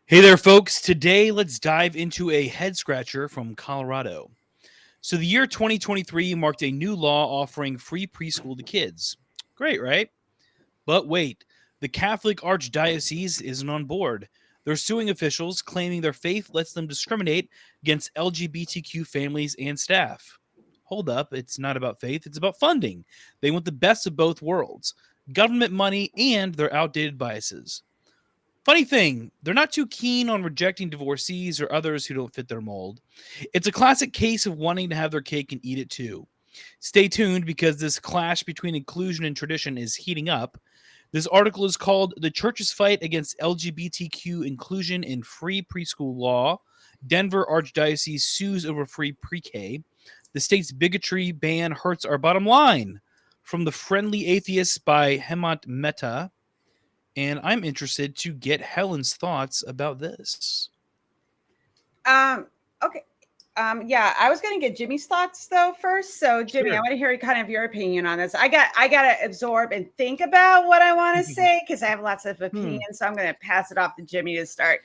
Hey there, folks. Today, let's dive into a head scratcher from Colorado. So, the year 2023 marked a new law offering free preschool to kids. Great, right? But wait, the Catholic archdiocese isn't on board. They're suing officials, claiming their faith lets them discriminate against LGBTQ families and staff. Hold up, it's not about faith, it's about funding. They want the best of both worlds government money and their outdated biases. Funny thing, they're not too keen on rejecting divorcees or others who don't fit their mold. It's a classic case of wanting to have their cake and eat it too. Stay tuned because this clash between inclusion and tradition is heating up. This article is called The Church's Fight Against LGBTQ Inclusion in Free Preschool Law. Denver Archdiocese sues over free pre K. The state's bigotry ban hurts our bottom line. From The Friendly Atheists by Hemant Mehta. And I'm interested to get Helen's thoughts about this. Okay. Yeah, I was going to get Jimmy's thoughts though first. So Jimmy, sure. I want to hear kind of your opinion on this. I got to absorb and think about what I want to say because I have lots of opinions. So I'm going to pass it off to Jimmy to start.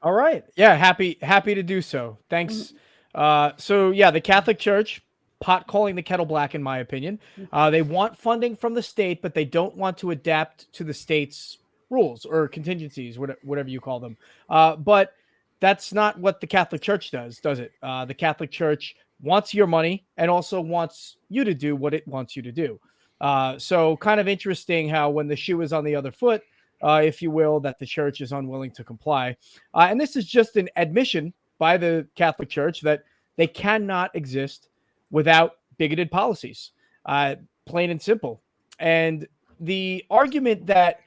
All right. Yeah, happy to do so. Thanks. So yeah, the Catholic Church pot calling the kettle black, in my opinion. They want funding from the state, but they don't want to adapt to the state's rules or contingencies, whatever you call them. But that's not what the Catholic Church does it? The Catholic Church wants your money and also wants you to do what it wants you to do. So kind of interesting how when the shoe is on the other foot, if you will, that the church is unwilling to comply. And this is just an admission by the Catholic Church that they cannot exist without bigoted policies, plain and simple. And the argument that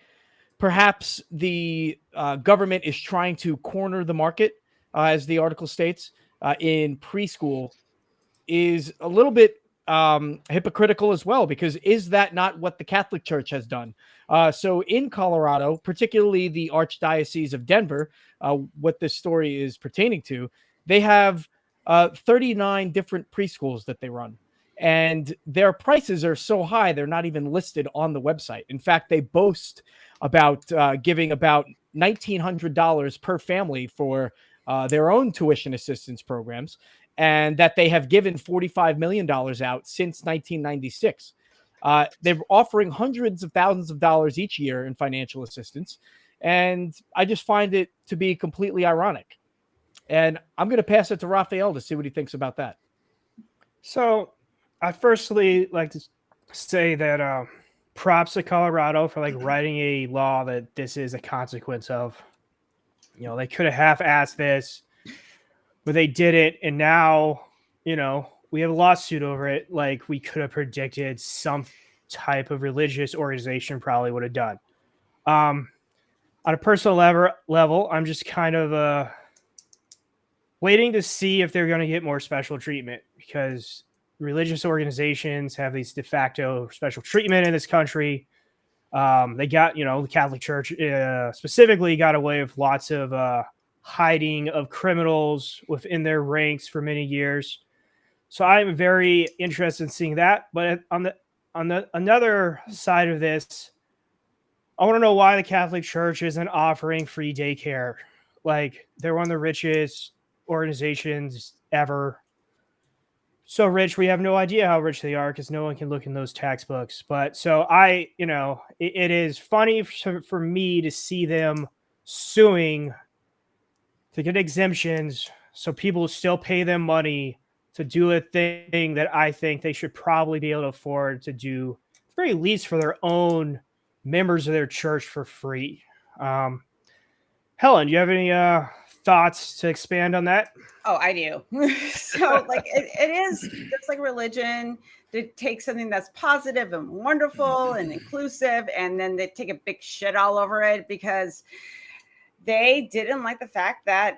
perhaps the government is trying to corner the market, as the article states, in preschool is a little bit hypocritical as well, because is that not what the Catholic Church has done? So in Colorado, particularly the Archdiocese of Denver, what this story is pertaining to, they have 39 different preschools that they run. And their prices are so high, they're not even listed on the website. In fact, they boast about giving about $1,900 per family for their own tuition assistance programs, and that they have given $45 million out since 1996. They're offering hundreds of thousands of dollars each year in financial assistance. And I just find it to be completely ironic. And I'm going to pass it to Raphael to see what he thinks about that. So I firstly like to say that props to Colorado for writing a law that this is a consequence of. You know, they could have half-assed this, but they did it. And now, we have a lawsuit over it. Like we could have predicted some type of religious organization probably would have done. On a personal level, I'm just kind of waiting to see if they're going to get more special treatment, because religious organizations have these de facto special treatment in this country. They got, the Catholic Church specifically got away with lots of hiding of criminals within their ranks for many years. So I'm very interested in seeing that. But on the another side of this, I want to know why the Catholic Church isn't offering free daycare. Like, they're one of the richest organizations ever. So rich, we have no idea how rich they are because no one can look in those textbooks. But so it is funny for me to see them suing to get exemptions so people still pay them money to do a thing that I think they should probably be able to afford to do, at the very least, for their own members of their church for free. Helen, do you have any thoughts to expand on that? Oh, I do. So it is just like religion. They take something that's positive and wonderful and inclusive, and then they take a big shit all over it because they didn't like the fact that,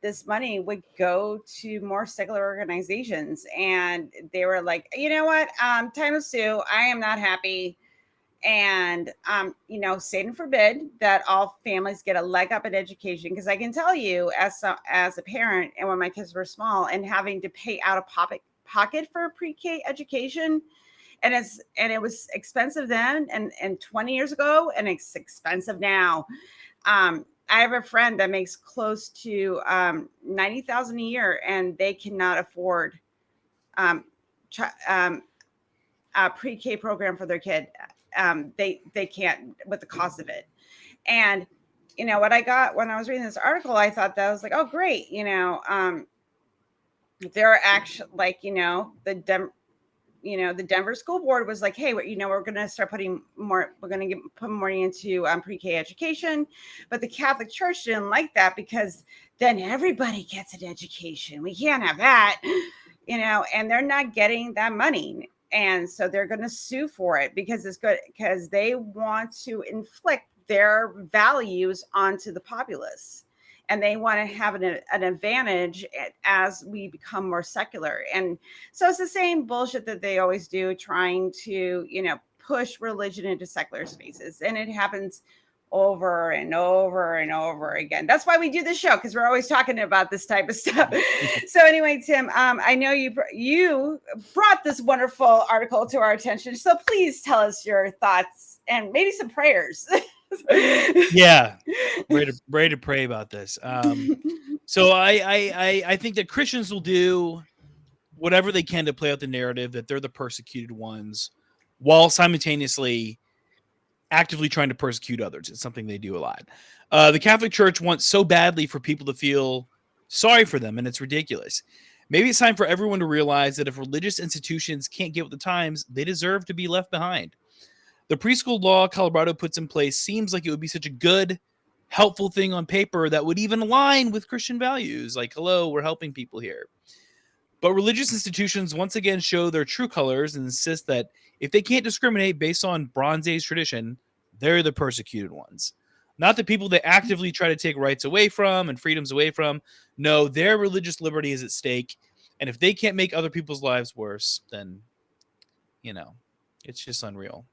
this money would go to more secular organizations. And they were like, you know what? Time to sue. I am not happy. And, Satan forbid that all families get a leg up in education. Because I can tell you as a parent, and when my kids were small and having to pay out of pocket for pre-K education, and it was expensive then and 20 years ago, and it's expensive now. I have a friend that makes close to $90,000 a year, and they cannot afford a pre-K program for their kid. They can't with the cost of it. And what I got when I was reading this article, I thought that was like, oh great, they're actually like, the Denver School Board was like, hey, we're going to start putting more, we're going to put money into pre-K education. But the Catholic Church didn't like that, because then everybody gets an education. We can't have that, and they're not getting that money. And so they're going to sue for it, because it's good, because they want to inflict their values onto the populace. And they want to have an advantage as we become more secular. And so it's the same bullshit that they always do, trying to, push religion into secular spaces. And it happens over and over and over again. That's why we do this show, because we're always talking about this type of stuff. So anyway, Tim, I know you brought this wonderful article to our attention. So please tell us your thoughts and maybe some prayers. Yeah, ready to pray about this. So I think that Christians will do whatever they can to play out the narrative that they're the persecuted ones, while simultaneously actively trying to persecute others. It's something they do a lot. The Catholic Church wants so badly for people to feel sorry for them, and it's ridiculous. Maybe it's time for everyone to realize that if religious institutions can't get with the times, they deserve to be left behind. The preschool law Colorado puts in place seems like it would be such a good, helpful thing on paper that would even align with Christian values. Like, hello, we're helping people here. But religious institutions once again show their true colors and insist that if they can't discriminate based on Bronze Age tradition, they're the persecuted ones. Not the people that actively try to take rights away from and freedoms away from. No, their religious liberty is at stake. And if they can't make other people's lives worse, then, it's just unreal.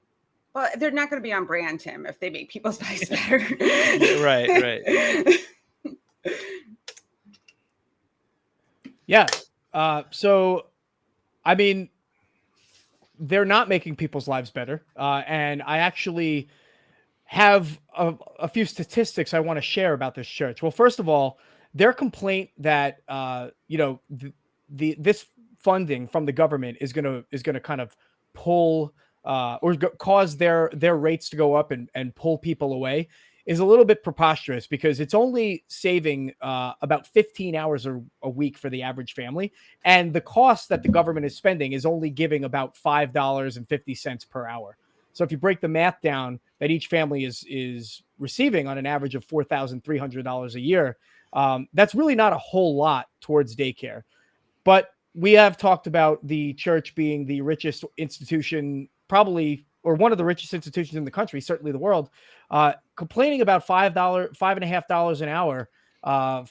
Well, they're not going to be on brand, Tim, if they make people's lives better. Right. Yeah. So, I mean, they're not making people's lives better. And I actually have a few statistics I want to share about this church. Well, first of all, their complaint that, this funding from the government is going to kind of pull or cause their rates to go up and pull people away is a little bit preposterous, because it's only saving about 15 hours a week for the average family. And the cost that the government is spending is only giving about $5.50 per hour. So if you break the math down, that each family is receiving on an average of $4,300 a year, that's really not a whole lot towards daycare. But we have talked about the church being the richest institution, probably, or one of the richest institutions in the country, certainly the world, complaining about $5.50 an hour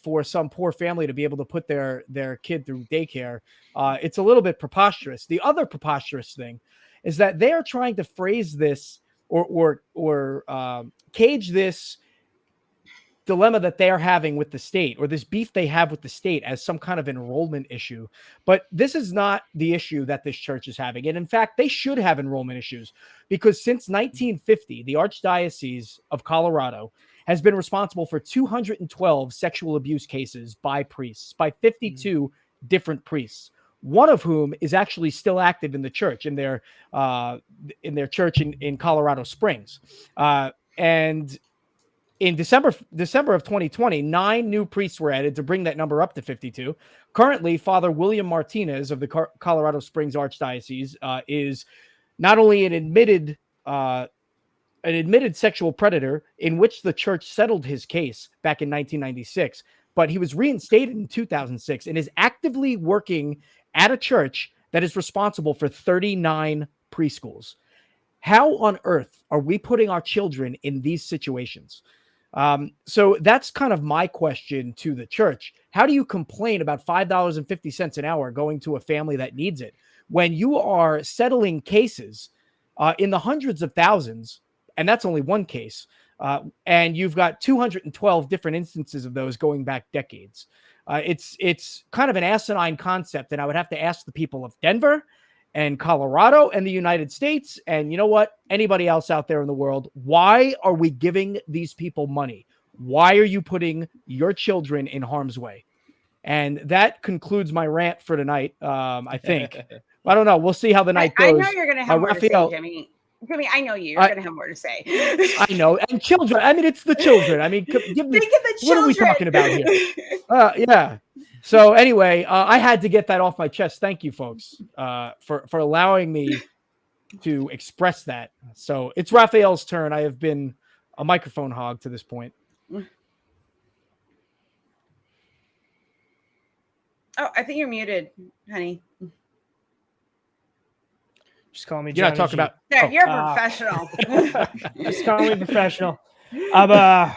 for some poor family to be able to put their kid through daycare. It's a little bit preposterous. The other preposterous thing is that they are trying to phrase this or cage this dilemma that they are having with the state, or this beef they have with the state, as some kind of enrollment issue. But this is not the issue that this church is having. And in fact, they should have enrollment issues, because since 1950, the archdiocese of Colorado has been responsible for 212 sexual abuse cases by priests, by 52 different priests, one of whom is actually still active in the church, in their church in Colorado Springs. And in December of 2020, 9 new priests were added to bring that number up to 52. Currently, Father William Martinez of the Colorado Springs Archdiocese is not only an admitted sexual predator in which the church settled his case back in 1996, but he was reinstated in 2006 and is actively working at a church that is responsible for 39 preschools. How on earth are we putting our children in these situations? So that's kind of my question to the church. How do you complain about $5.50 an hour going to a family that needs it, when you are settling cases in the hundreds of thousands, and that's only one case, and you've got 212 different instances of those going back decades? It's kind of an asinine concept, and I would have to ask the people of Denver and Colorado and the United States, and you know what, anybody else out there in the world, why are we giving these people money? Why are you putting your children in harm's way? And that concludes my rant for tonight. I think. I don't know. We'll see how the night goes. I know you're going to have more Raphael, to say, Jimmy. Jimmy, I know you're going to have more to say. I know. And children. I mean, it's the children. I mean, give me. Think of the children. What are we talking about here? Yeah. So anyway, I had to get that off my chest. Thank you, folks, for allowing me to express that. So it's Raphael's turn. I have been a microphone hog to this point. Oh, I think you're muted, honey. Just call me. You're not talking about. Yeah, you're a professional. Just call me professional. Well,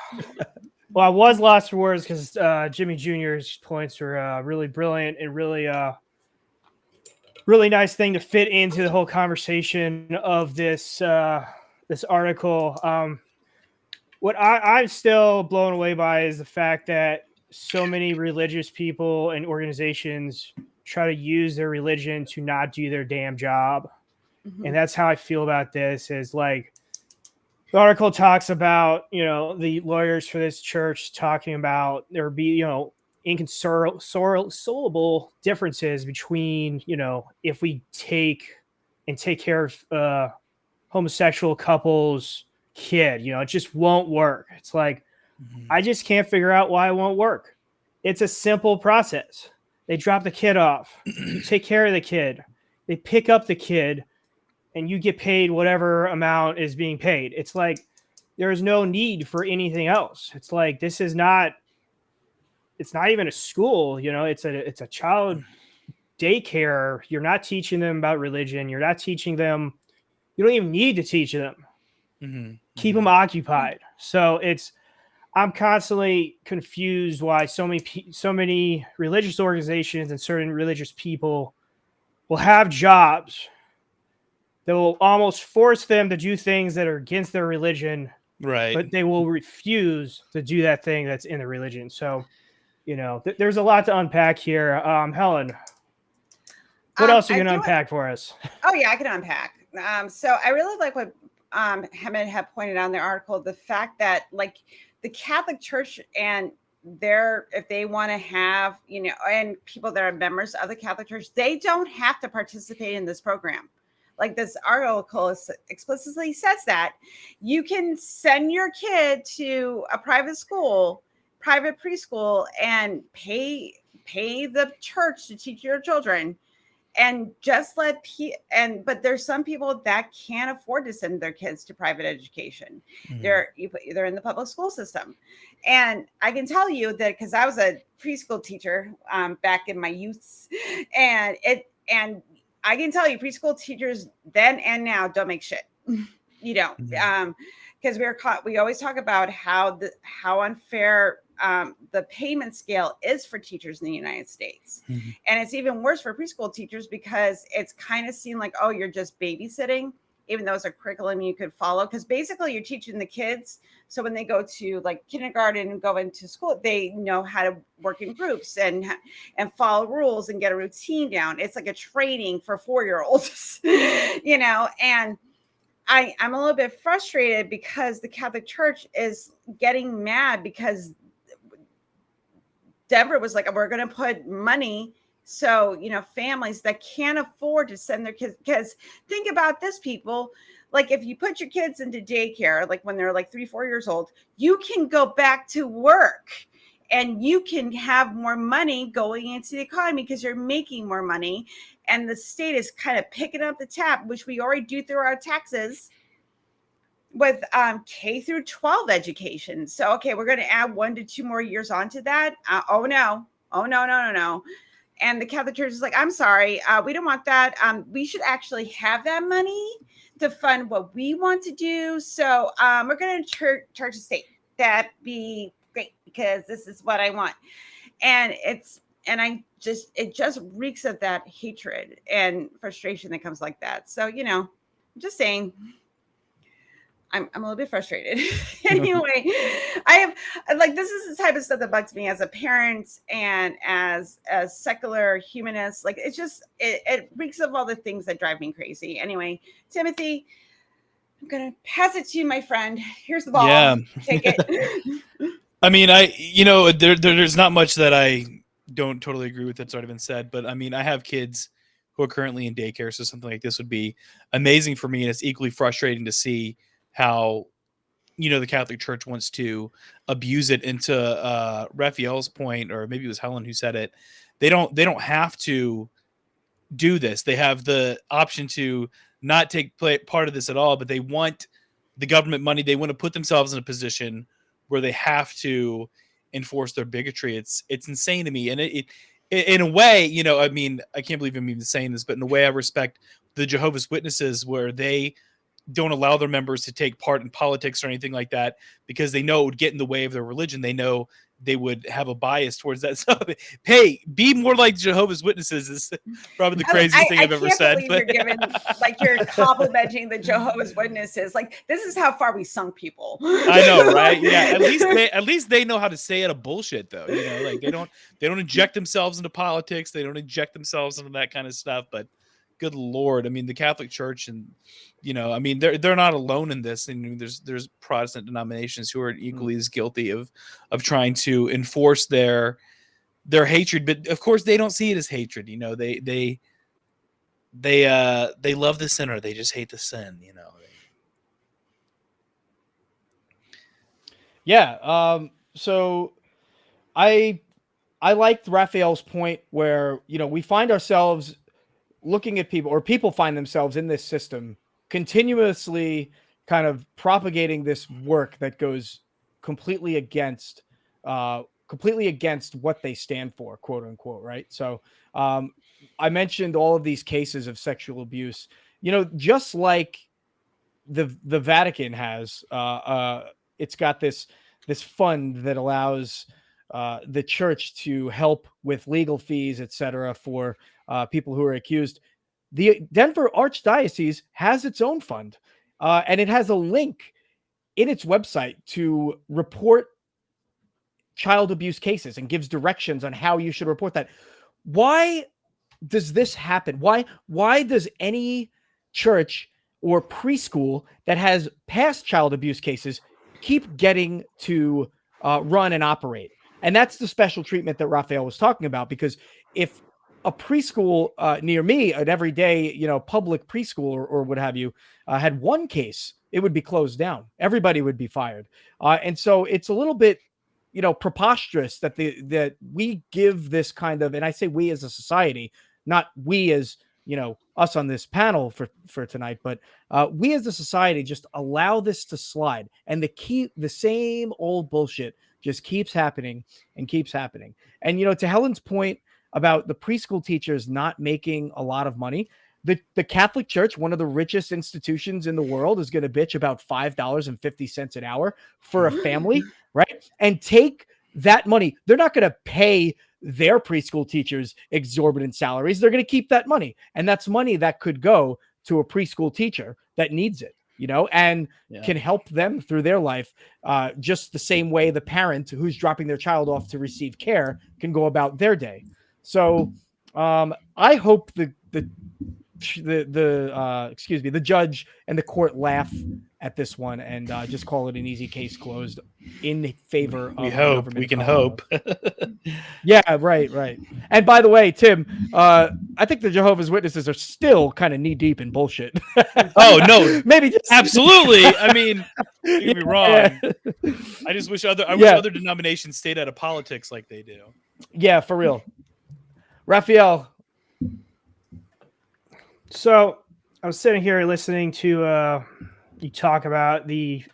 I was lost for words because Jimmy Jr.'s points were really brilliant and really nice thing to fit into the whole conversation of this this article. What I'm still blown away by is the fact that so many religious people and organizations try to use their religion to not do their damn job. Mm-hmm. And that's how I feel about this. Is like the article talks about, the lawyers for this church talking about there would be, inconsolable differences between, if we take care of homosexual couples' kid, it just won't work. It's like, I just can't figure out why it won't work. It's a simple process. They drop the kid off, you take care of the kid, they pick up the kid, and you get paid whatever amount is being paid. It's like, there is no need for anything else. It's like, it's not even a school, it's a child daycare. You're not teaching them about religion. You're not teaching them. You don't even need to teach them. Mm-hmm. Keep them occupied. So I'm constantly confused why so many religious organizations and certain religious people will have jobs that will almost force them to do things that are against their religion, right? But they will refuse to do that thing that's in the religion. So, there's a lot to unpack here. Helen, what else are you going to unpack for us? Oh yeah, I can unpack. So I really like what Helen had pointed out in the article, the fact that like the Catholic Church and if they want to have, and people that are members of the Catholic Church, they don't have to participate in this program. Like this article explicitly says that you can send your kid to a private school, private preschool, and pay the church to teach your children, and just but there's some people that can't afford to send their kids to private education. Mm-hmm. They're in the public school system, and I can tell you that because I was a preschool teacher back in my youth, and I can tell you preschool teachers then and now don't make shit. You don't, because we always talk about how unfair the payment scale is for teachers in the United States. Mm-hmm. And it's even worse for preschool teachers because it's kind of seen like, oh, you're just babysitting, even though it's a curriculum you could follow. Because basically you're teaching the kids. So when they go to like kindergarten and go into school, they know how to work in groups and follow rules and get a routine down. It's like a training for 4-year-olds, and I'm a little bit frustrated because the Catholic Church is getting mad because Denver was like, we're going to put money. So, families that can't afford to send their kids, because think about this, people, like if you put your kids into daycare, like when they're like 3-4 years old, you can go back to work and you can have more money going into the economy because you're making more money. And the state is kind of picking up the tab, which we already do through our taxes, with K through 12 education. So, okay, we're going to add 1 to 2 more years onto that. Oh, no. And the Catholic Church is like, I'm sorry, we don't want that. We should actually have that money to fund what we want to do. So we're going to charge the state. That'd be great because this is what I want. And it just reeks of that hatred and frustration that comes like that. So, I'm just saying, I'm a little bit frustrated. Anyway, this is the type of stuff that bugs me as a parent and as a secular humanist. Like it reeks of all the things that drive me crazy. Anyway, Timothy, I'm gonna pass it to you, my friend. Here's the ball. Yeah. Take it. I mean, there's not much that I don't totally agree with that's already been said, but I mean, I have kids who are currently in daycare, so something like this would be amazing for me, and it's equally frustrating to see how the Catholic Church wants to abuse it. Into Raphael's point, or maybe it was Helen who said it, they don't have to do this. They have the option to not take part of this at all, but they want the government money. They want to put themselves in a position where they have to enforce their bigotry. It's insane to me. And it in a way, I mean, I can't believe I'm even saying this, but in a way I respect the Jehovah's Witnesses, where they don't allow their members to take part in politics or anything like that, because they know it would get in the way of their religion. They know they would have a bias towards that. So, hey, be more like Jehovah's Witnesses is probably the craziest thing I've ever said. You're giving, like, you're complimenting the Jehovah's Witnesses. Like, this is how far we sunk people. I know, right? Yeah. At least they know how to say it a bullshit, though. Like they don't inject themselves into politics. They don't inject themselves into that kind of stuff. But good Lord, I mean, the Catholic Church, and I mean, they're not alone in this. And there's Protestant denominations who are equally as guilty of trying to enforce their hatred. But of course, they don't see it as hatred. They love the sinner. They just hate the sin. Yeah. So I liked Raphael's point where we find ourselves looking at people, or people find themselves in this system, continuously kind of propagating this work that goes completely against what they stand for, quote unquote, right? So I mentioned all of these cases of sexual abuse, just like the Vatican has, it's got this fund that allows the church to help with legal fees, etc., for people who are accused. The Denver Archdiocese has its own fund, and it has a link in its website to report child abuse cases and gives directions on how you should report that. Why does this happen? Why does any church or preschool that has past child abuse cases keep getting to run and operate? And that's the special treatment that Raphael was talking about, because if a preschool near me, an everyday, public preschool or what have you, had one case, it would be closed down. Everybody would be fired. And so it's a little bit, preposterous that that we give this kind of, and I say we as a society, not we as, us on this panel for tonight, but we as a society just allow this to slide. And the same old bullshit just keeps happening and keeps happening. And, to Helen's point about the preschool teachers not making a lot of money, the Catholic Church, one of the richest institutions in the world, is going to bitch about $5.50 an hour for a family, right? And take that money. They're not going to pay their preschool teachers exorbitant salaries. They're going to keep that money. And that's money that could go to a preschool teacher that needs it, and can help them through their life, just the same way the parent who's dropping their child off to receive care can go about their day. So I hope the judge and the court laugh at this one and just call it an easy case closed in favor of we can hope. Yeah, right. And by the way, Tim, I think the Jehovah's Witnesses are still kind of knee deep in bullshit. Oh no, maybe just absolutely. I mean, don't get me wrong. I just wish other denominations stayed out of politics like they do. Yeah, for real. Raphael. So I was sitting here listening to you talk about the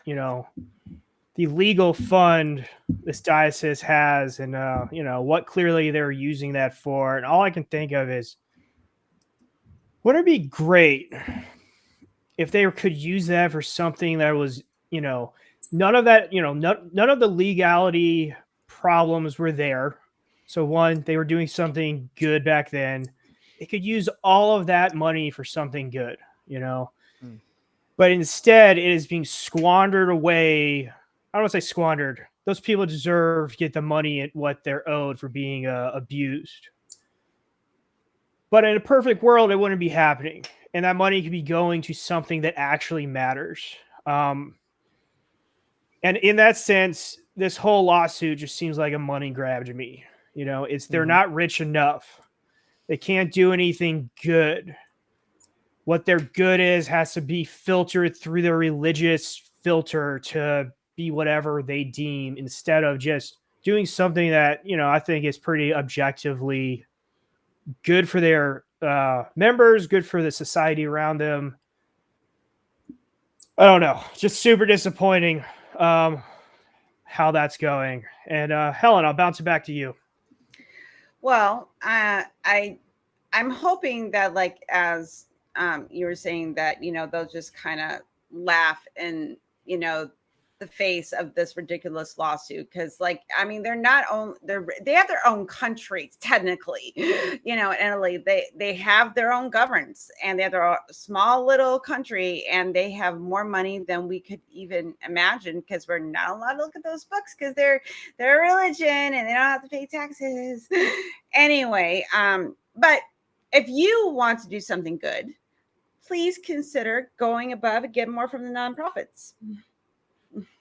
legal fund this diocese has, and what clearly they're using that for. And all I can think of is, wouldn't it be great if they could use that for something that was, none of that, none of the legality problems were there. So one, they were doing something good back then. They could use all of that money for something good, But instead, it is being squandered away. I don't want to say squandered. Those people deserve to get the money at what they're owed for being abused. But in a perfect world, it wouldn't be happening. And that money could be going to something that actually matters. And in that sense, this whole lawsuit just seems like a money grab to me. You know, they're not rich enough. They can't do anything good. What their good has to be filtered through the religious filter to be whatever they deem, instead of just doing something that, you know, I think is pretty objectively good for their members, good for the society around them. I don't know. Just super disappointing how that's going. And Helen, I'll bounce it back to you. Well, I'm hoping that, like, as you were saying, that, you know, they'll just kind of laugh in, you know, the face of this ridiculous lawsuit, because, like, I mean, they have their own countries technically. You know, in Italy, they have their own governments, and they have their own small little country, and they have more money than we could even imagine, because we're not allowed to look at those books because they're a religion and they don't have to pay taxes. Anyway, but if you want to do something good, please consider going above and get more from the nonprofits.